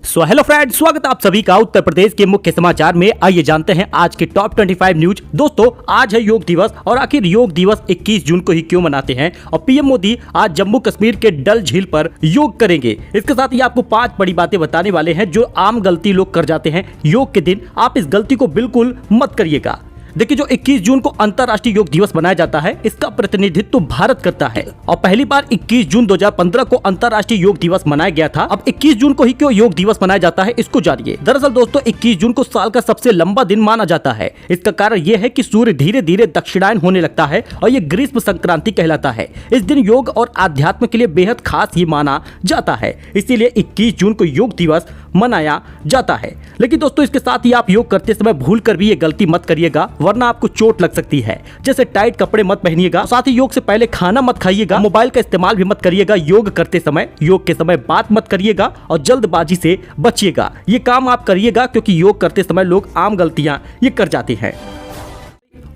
So hello friends, स्वागत है आप सभी का उत्तर प्रदेश के मुख्य समाचार में। आइए जानते हैं आज के टॉप 25 न्यूज। दोस्तों, आज है योग दिवस और आखिर योग दिवस 21 जून को ही क्यों मनाते हैं और पीएम मोदी आज जम्मू कश्मीर के डल झील पर योग करेंगे। इसके साथ ही आपको 5 बड़ी बातें बताने वाले हैं जो आम गलती लोग कर जाते हैं योग के दिन। आप इस गलती को बिल्कुल मत करिएगा। देखिए, जो 21 जून को अंतर्राष्ट्रीय योग दिवस मनाया जाता है, इसका प्रतिनिधित्व भारत करता है और पहली बार 21 जून 2015 को अंतर्राष्ट्रीय योग दिवस मनाया गया था। अब 21 जून को ही क्यों योग दिवस मनाया जाता है, इसको जानिए। दरअसल दोस्तों, 21 जून को साल का सबसे लंबा दिन माना जाता है। इसका कारण यह है कि सूर्य धीरे धीरे दक्षिणायन होने लगता है और ये ग्रीष्म संक्रांति कहलाता है। इस दिन योग और आध्यात्म के लिए बेहद खास ये माना जाता है, इसीलिए 21 जून को योग दिवस मनाया जाता है। लेकिन दोस्तों, इसके साथ ही आप योग करते समय भूल कर भी ये गलती मत करिएगा, वरना आपको चोट लग सकती है। जैसे टाइट कपड़े मत पहनिएगा, साथ ही योग से पहले खाना मत खाइएगा, मोबाइल का इस्तेमाल भी मत करिएगा योग करते समय। योग के समय बात मत करिएगा और जल्दबाजी से बचिएगा। ये काम आप करिएगा क्योंकि योग करते समय लोग आम गलतियां ये कर जाते हैं।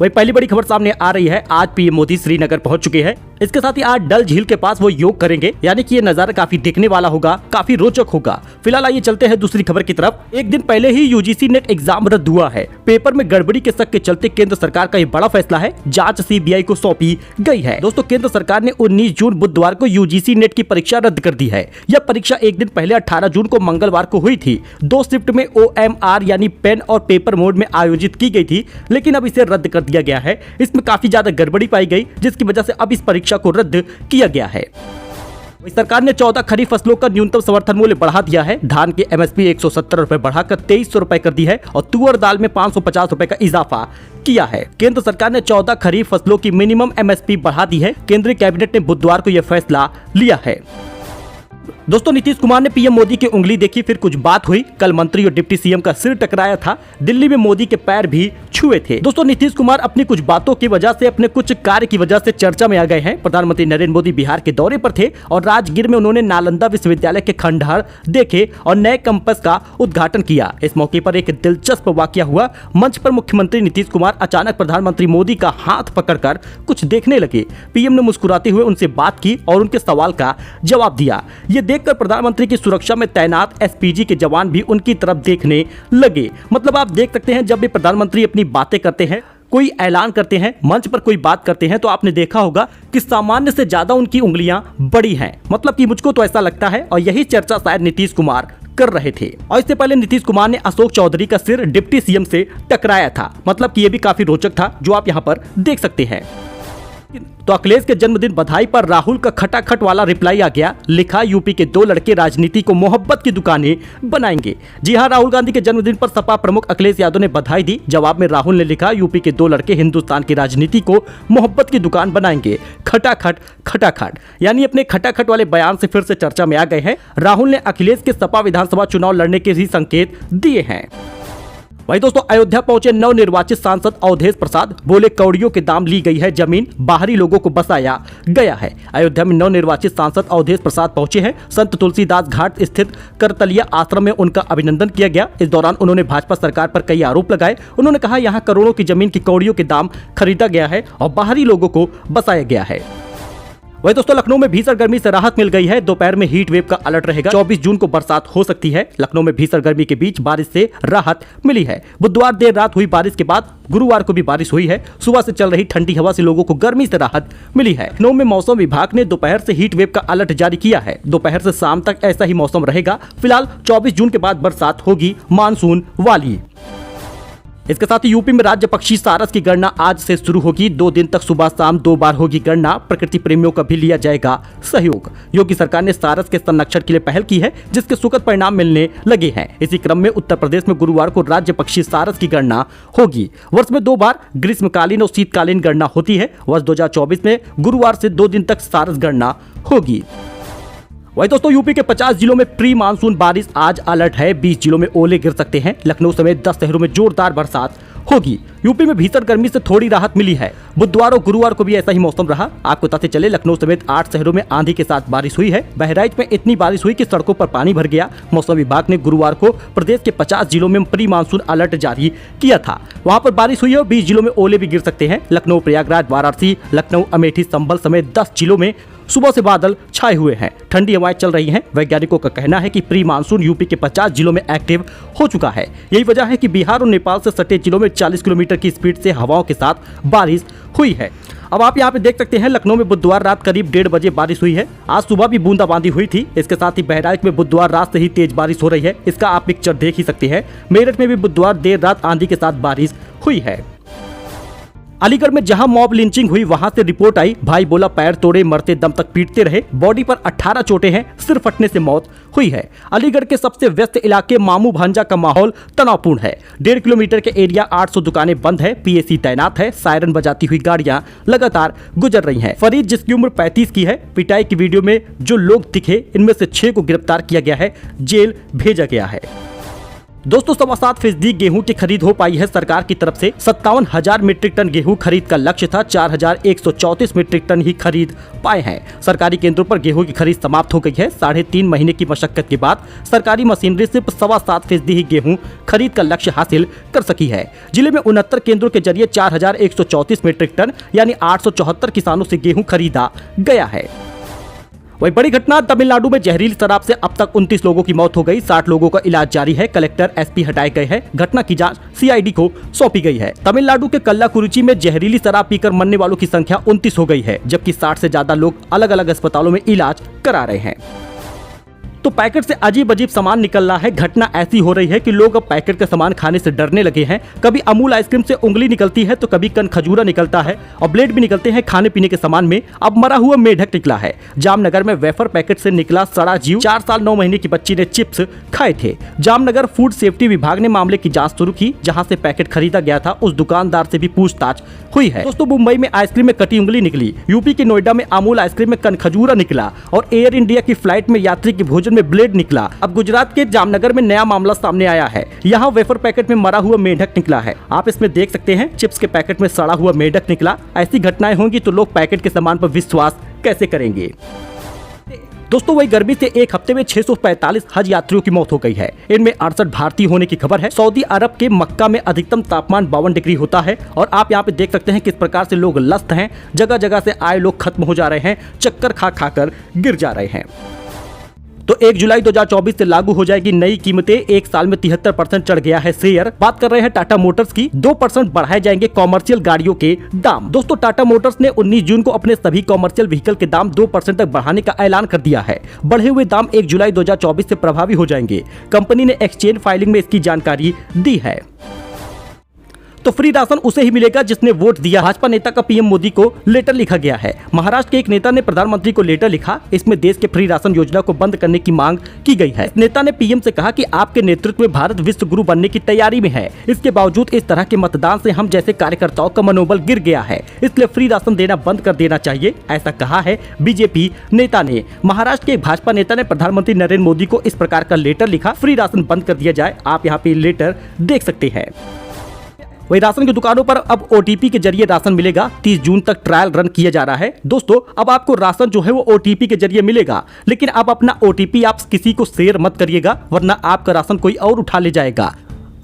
वही पहली बड़ी खबर सामने आ रही है, आज पीएम मोदी श्रीनगर पहुंच चुके हैं। इसके साथ ही आज डल झील के पास वो योग करेंगे, यानी कि ये नजारा काफी देखने वाला होगा, काफी रोचक होगा। फिलहाल आइए चलते हैं दूसरी खबर की तरफ। एक दिन पहले ही यूजीसी नेट एग्जाम रद्द हुआ है। पेपर में गड़बड़ी के शक के चलते केंद्र सरकार का ये बड़ा फैसला है। जांच सीबीआई को सौंपी गई है। दोस्तों, केंद्र सरकार ने 19 जून बुधवार को यूजीसी नेट की परीक्षा रद्द कर दी है। यह परीक्षा एक दिन पहले 18 जून को मंगलवार को हुई थी। 2 शिफ्ट में OMR यानी पेन और पेपर मोड में आयोजित की गई थी, लेकिन अब इसे रद्द कर दिया गया है। इसमें काफी ज्यादा गड़बड़ी पाई गई, जिसकी वजह से अब इस परीक्षा को रद्द किया गया है। सरकार ने 14 खरीफ फसलों का न्यूनतम समर्थन मूल्य बढ़ा दिया है। धान की MSP 170 रुपए बढ़ाकर 2300 रुपए कर दी है और तुअर दाल में 550 रुपए का इजाफा किया है। केंद्र सरकार ने 14 खरीफ फसलों की मिनिमम MSP बढ़ा दी है। केंद्रीय कैबिनेट ने बुधवार को यह फैसला लिया है। दोस्तों, नीतीश कुमार ने पीएम मोदी की उंगली देखी, फिर कुछ बात हुई। कल मंत्री और डिप्टी सीएम का सिर टकराया था। दिल्ली में मोदी के पैर भी छुए थे। दोस्तों, नीतीश कुमार अपनी कुछ बातों की वजह से, अपने कुछ कार्य की वजह से चर्चा में आ गए हैं। प्रधानमंत्री नरेंद्र मोदी बिहार के दौरे पर थे और राजगीर में उन्होंने नालंदा विश्वविद्यालय के खंडहर देखे और नए कैंपस का उद्घाटन किया। इस मौके पर एक दिलचस्प वाकया हुआ। मंच पर मुख्यमंत्री नीतीश कुमार अचानक प्रधानमंत्री मोदी का हाथ पकड़कर कुछ देखने लगे। पीएम ने मुस्कुराते हुए उनसे बात की और उनके सवाल का जवाब दिया। ये देखकर प्रधानमंत्री की सुरक्षा में तैनात SPG के जवान भी उनकी तरफ देखने लगे। मतलब आप देख सकते हैं, जब भी प्रधानमंत्री अपनी बातें करते हैं, कोई ऐलान करते हैं, मंच पर कोई बात करते हैं, तो आपने देखा होगा कि सामान्य से ज्यादा उनकी उंगलियां बड़ी हैं। मतलब कि मुझको तो ऐसा लगता है, और यही चर्चा शायद नीतीश कुमार कर रहे थे। और इससे पहले नीतीश कुमार ने अशोक चौधरी का सिर डिप्टी सीएम से टकराया था। मतलब कि यह भी काफी रोचक था, जो आप यहाँ पर देख सकते हैं। तो अखिलेश के जन्मदिन बधाई पर राहुल का खटाखट वाला रिप्लाई आ गया। लिखा, यूपी के 2 लड़के राजनीति को मोहब्बत की दुकानें बनाएंगे। जी हां, राहुल गांधी के जन्मदिन पर सपा प्रमुख अखिलेश यादव ने बधाई दी। जवाब में राहुल ने लिखा, यूपी के 2 लड़के हिंदुस्तान की राजनीति को मोहब्बत की दुकान बनाएंगे। खटाखट खटाखट, यानी अपने खटाखट वाले बयान से फिर से चर्चा में आ गए हैं। राहुल ने अखिलेश के सपा विधानसभा चुनाव लड़ने के भी संकेत दिए हैं। वही दोस्तों, अयोध्या पहुंचे नवनिर्वाचित सांसद अवधेश प्रसाद। बोले, कौड़ियों के दाम ली गई है जमीन, बाहरी लोगों को बसाया गया है। अयोध्या में नवनिर्वाचित सांसद अवधेश प्रसाद पहुंचे हैं। संत तुलसीदास घाट स्थित करतलिया आश्रम में उनका अभिनंदन किया गया। इस दौरान उन्होंने भाजपा सरकार पर कई आरोप लगाए। उन्होंने कहा, यहाँ करोड़ों की जमीन की कौड़ियों के दाम खरीदा गया है और बाहरी लोगों को बसाया गया है। वही दोस्तों, लखनऊ में भीषण गर्मी से राहत मिल गई है। दोपहर में हीट वेव का अलर्ट रहेगा। 24 जून को बरसात हो सकती है। लखनऊ में भीषण गर्मी के बीच बारिश से राहत मिली है। बुधवार देर रात हुई बारिश के बाद गुरुवार को भी बारिश हुई है। सुबह से चल रही ठंडी हवा से लोगों को गर्मी से राहत मिली है। लखनऊ में मौसम विभाग ने दोपहर से हीट वेव का अलर्ट जारी किया है। दोपहर से शाम तक ऐसा ही मौसम रहेगा। फिलहाल 24 जून के बाद बरसात होगी मानसून वाली। इसके साथ ही यूपी में राज्य पक्षी सारस की गणना आज से शुरू होगी। 2 दिन तक सुबह शाम 2 बार होगी गणना। प्रकृति प्रेमियों का भी लिया जाएगा सहयोग। योगी सरकार ने सारस के संरक्षण के लिए पहल की है, जिसके सुखद परिणाम मिलने लगे हैं। इसी क्रम में उत्तर प्रदेश में गुरुवार को राज्य पक्षी सारस की गणना होगी। वर्ष में 2 बार ग्रीष्मकालीन और शीतकालीन गणना होती है। वर्ष 2024 में गुरुवार से 2 दिन तक सारस गणना होगी। वही दोस्तों, यूपी के 50 जिलों में प्री मानसून बारिश आज अलर्ट है। 20 जिलों में ओले गिर सकते हैं। लखनऊ समेत 10 शहरों में जोरदार बरसात होगी। यूपी में भीषण गर्मी से थोड़ी राहत मिली है। बुधवार और गुरुवार को भी ऐसा ही मौसम रहा। आपको बताते चले, लखनऊ समेत 8 शहरों में आंधी के साथ बारिश हुई है। बहराइच में इतनी बारिश हुई कि सड़कों पर पानी भर गया। मौसम विभाग ने गुरुवार को प्रदेश के 50 जिलों में प्री मानसून अलर्ट जारी किया था। वहां पर बारिश हुई है और 20 जिलों में ओले भी गिर सकते हैं। लखनऊ, प्रयागराज, वाराणसी, लखनऊ, अमेठी, संभल समेत 10 जिलों में सुबह से बादल छाए हुए हैं, ठंडी हवाएं चल रही हैं। वैज्ञानिकों का कहना है कि प्री मानसून यूपी के 50 जिलों में एक्टिव हो चुका है। यही वजह है कि बिहार और नेपाल से सटे जिलों में 40 किलोमीटर की स्पीड से हवाओं के साथ बारिश हुई है। अब आप यहाँ पे देख सकते हैं, लखनऊ में बुधवार रात करीब 1:30 बजे बारिश हुई है। आज सुबह भी बूंदाबांदी हुई थी। इसके साथ ही बहराइच में बुधवार रात से ही तेज बारिश हो रही है। इसका आप पिक्चर देख ही सकते हैं। मेरठ में भी बुधवार देर रात आंधी के साथ बारिश हुई है। अलीगढ़ में जहां मॉब लिंचिंग हुई वहां से रिपोर्ट आई, भाई बोला पैर तोड़े मरते दम तक पीटते रहे, बॉडी पर 18 चोटें हैं, सिर फटने से मौत हुई है। अलीगढ़ के सबसे व्यस्त इलाके मामू भांजा का माहौल तनावपूर्ण है। 1.5 किलोमीटर के एरिया 800 दुकानें बंद है, पीएसी तैनात है, सायरन बजाती हुई गाड़ियां लगातार गुजर रही हैं। फरीद जिसकी उम्र 35 की है, पिटाई की वीडियो में जो लोग दिखे इनमें से 6 को गिरफ्तार किया गया है, जेल भेजा गया है। दोस्तों 7.25% गेहूं की खरीद हो पाई है सरकार की तरफ से। 57,000 मीट्रिक टन गेहूं खरीद का लक्ष्य था, 4,134 मीट्रिक टन ही खरीद पाए हैं। सरकारी केंद्रों पर गेहूं की खरीद समाप्त हो गई है। 3.5 महीने की मशक्कत के बाद सरकारी मशीनरी सिर्फ 7.25% ही गेहूं खरीद का लक्ष्य हासिल कर सकी है। जिले में 69 केंद्रों के जरिए 4,134 मीट्रिक टन यानी 874 किसानों से गेहूं खरीदा गया है। वही बड़ी घटना, तमिलनाडु में जहरीली शराब से अब तक 29 लोगों की मौत हो गई, 60 लोगों का इलाज जारी है। कलेक्टर एसपी हटाए गए हैं। घटना की जांच सीआईडी को सौंपी गई है। तमिलनाडु के कल्लाकुरिची में जहरीली शराब पीकर मरने वालों की संख्या 29 हो गई है, जबकि 60 से ज्यादा लोग अलग अलग अस्पतालों में इलाज करा रहे हैं। तो पैकेट से अजीब अजीब सामान निकल रहा है। घटना ऐसी हो रही है कि लोग अब पैकेट का सामान खाने से डरने लगे हैं। कभी अमूल आइसक्रीम से उंगली निकलती है तो कभी कन खजूरा निकलता है और ब्लेड भी निकलते हैं खाने पीने के सामान में। अब मरा हुआ मेढक निकला है। जामनगर में वेफर पैकेट से निकला सड़ा जीव। 4 साल 9 महीने की बच्ची ने चिप्स खाए थे। जामनगर फूड सेफ्टी विभाग ने मामले की जाँच शुरू की। जहाँ से पैकेट खरीदा गया था उस दुकानदार से भी पूछताछ हुई है। दोस्तों मुंबई में आइसक्रीम में कटी उंगली निकली, यूपी के नोएडा में अमूल आइसक्रीम में कन खजूरा निकला और एयर इंडिया की फ्लाइट में यात्री के भोजन में ब्लेड निकला। अब गुजरात के जामनगर में नया मामला सामने आया है। यहाँ वेफर पैकेट में मरा हुआ मेढक निकला है। आप इसमें देख सकते हैं, चिप्स के पैकेट में सड़ा हुआ मेढक निकला। ऐसी घटनाएं होंगी तो लोग पैकेट के सामान पर विश्वास कैसे करेंगे। दोस्तों वही गर्मी से एक हफ्ते में 645 हज यात्रियों की मौत हो गई है। इनमें 68 भारतीय होने की खबर है। सऊदी अरब के मक्का में अधिकतम तापमान 52 डिग्री होता है और आप यहाँ पे देख सकते हैं किस प्रकार से लोग लस्त हैं। जगह जगह से आए लोग खत्म हो जा रहे हैं, चक्कर खा खाकर गिर जा रहे हैं। तो 1 जुलाई 2024 से लागू हो जाएगी नई कीमतें। एक साल में 73% चढ़ गया है शेयर। बात कर रहे हैं टाटा मोटर्स की। 2% बढ़ाए जाएंगे कॉमर्शियल गाड़ियों के दाम। दोस्तों टाटा मोटर्स ने 19 जून को अपने सभी कॉमर्शियल व्हीकल के दाम 2% तक बढ़ाने का ऐलान कर दिया है। बढ़े हुए दाम 1 जुलाई 2024 से प्रभावी हो जाएंगे। कंपनी ने एक्सचेंज फाइलिंग में इसकी जानकारी दी है। तो फ्री राशन उसे ही मिलेगा जिसने वोट दिया। भाजपा नेता का पीएम मोदी को लेटर लिखा गया है। महाराष्ट्र के एक नेता ने प्रधानमंत्री को लेटर लिखा। इसमें देश के फ्री राशन योजना को बंद करने की मांग की गई है। नेता ने पीएम से कहा कि आपके नेतृत्व में भारत विश्व गुरु बनने की तैयारी में है। इसके बावजूद इस तरह के मतदान से हम जैसे कार्यकर्ताओं का मनोबल गिर गया है, इसलिए फ्री राशन देना बंद कर देना चाहिए, ऐसा कहा है बीजेपी नेता ने। महाराष्ट्र के एक भाजपा नेता ने प्रधानमंत्री नरेंद्र मोदी को इस प्रकार का लेटर लिखा, फ्री राशन बंद कर दिया जाए। आप यहाँ पे लेटर देख सकते हैं। वही राशन की दुकानों पर अब ओटीपी के जरिए राशन मिलेगा। 30 जून तक ट्रायल रन किया जा रहा है। दोस्तों अब आपको राशन जो है वो ओटीपी के जरिए मिलेगा, लेकिन अब अपना ओटीपी आप किसी को शेयर मत करिएगा, वरना आपका राशन कोई और उठा ले जाएगा।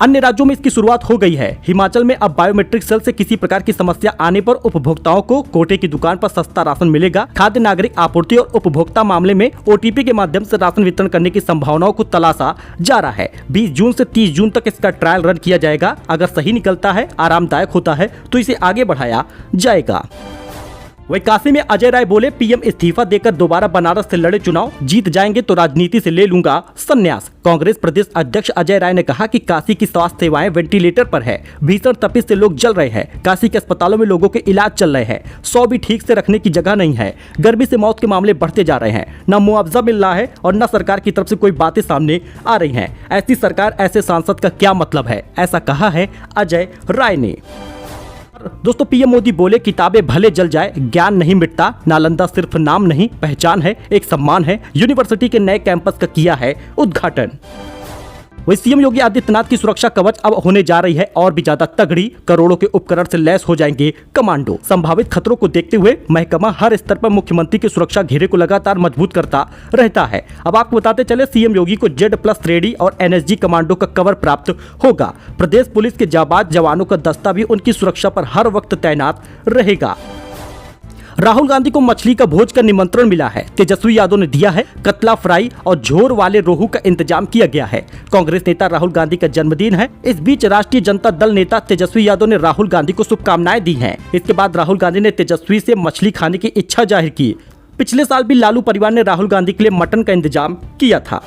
अन्य राज्यों में इसकी शुरुआत हो गई है। हिमाचल में अब बायोमेट्रिक सेल से किसी प्रकार की समस्या आने पर उपभोक्ताओं को कोटे की दुकान पर सस्ता राशन मिलेगा। खाद्य नागरिक आपूर्ति और उपभोक्ता मामले में ओटीपी के माध्यम से राशन वितरण करने की संभावनाओं को तलाशा जा रहा है। 20 जून से 30 जून तक इसका ट्रायल रन किया जाएगा। अगर सही निकलता है, आरामदायक होता है तो इसे आगे बढ़ाया जाएगा। वही काशी में अजय राय बोले, पीएम इस्तीफा देकर दोबारा बनारस से लड़े चुनाव, जीत जाएंगे तो राजनीति से ले लूंगा संन्यास। कांग्रेस प्रदेश अध्यक्ष अजय राय ने कहा कि काशी की स्वास्थ्य सेवाएं वेंटिलेटर पर है। भीषण तपिश से लोग जल रहे हैं। काशी के अस्पतालों में लोगों के इलाज चल रहे हैं। 100 भी ठीक से रखने की जगह नहीं है। गर्मी से मौत के मामले बढ़ते जा रहे हैं। न मुआवजा मिल रहा है और न सरकार की तरफ से कोई बातें सामने आ रही हैं। ऐसी सरकार, ऐसे सांसद का क्या मतलब है, ऐसा कहा है अजय राय ने। दोस्तों पीएम मोदी बोले, किताबें भले जल जाए, ज्ञान नहीं मिटता। नालंदा सिर्फ नाम नहीं, पहचान है, एक सम्मान है। यूनिवर्सिटी के नए कैंपस का किया है उद्घाटन। वही सीएम योगी आदित्यनाथ की सुरक्षा कवच अब होने जा रही है और भी ज्यादा तगड़ी। करोड़ों के उपकरण से लैस हो जाएंगे कमांडो। संभावित खतरों को देखते हुए महकमा हर स्तर पर मुख्यमंत्री के सुरक्षा घेरे को लगातार मजबूत करता रहता है। अब आपको बताते चले, सीएम योगी को Z+ रेडी और NSG कमांडो का कवर प्राप्त होगा। प्रदेश पुलिस के जाबाज जवानों का दस्ता भी उनकी सुरक्षा पर हर वक्त तैनात रहेगा। राहुल गांधी को मछली का भोज का निमंत्रण मिला है। तेजस्वी यादव ने दिया है कतला फ्राई और झोर वाले रोहू का इंतजाम किया गया है। कांग्रेस नेता राहुल गांधी का जन्मदिन है। इस बीच राष्ट्रीय जनता दल नेता तेजस्वी यादव ने राहुल गांधी को शुभकामनाएं दी हैं। इसके बाद राहुल गांधी ने तेजस्वी से मछली खाने की इच्छा जाहिर की। पिछले साल भी लालू परिवार ने राहुल गांधी के लिए मटन का इंतजाम किया था।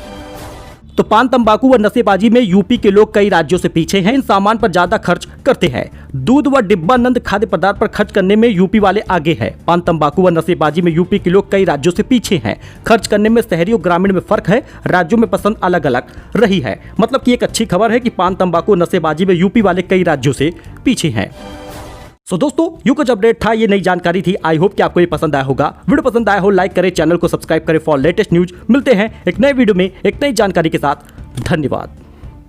तो पान तंबाकू व नशेबाजी में यूपी के लोग कई राज्यों से पीछे हैं। इन सामान पर ज्यादा खर्च करते हैं। दूध व डिब्बानंद खाद्य पदार्थ पर खर्च करने में यूपी वाले आगे हैं। पान तंबाकू व नशेबाजी में यूपी के लोग कई राज्यों से पीछे हैं। खर्च करने में शहरी और ग्रामीण में फर्क है। राज्यों में पसंद अलग अलग रही है। मतलब कि एक अच्छी खबर है कि पान तंबाकू व नशेबाजी में यूपी वाले कई राज्यों से पीछे हैं। सो दोस्तों, ये कुछ अपडेट था, ये नई जानकारी थी। आई होप कि आपको ये पसंद आया होगा। वीडियो पसंद आया हो लाइक करें, चैनल को सब्सक्राइब करें फॉर लेटेस्ट न्यूज। मिलते हैं एक नए वीडियो में एक नई जानकारी के साथ। धन्यवाद।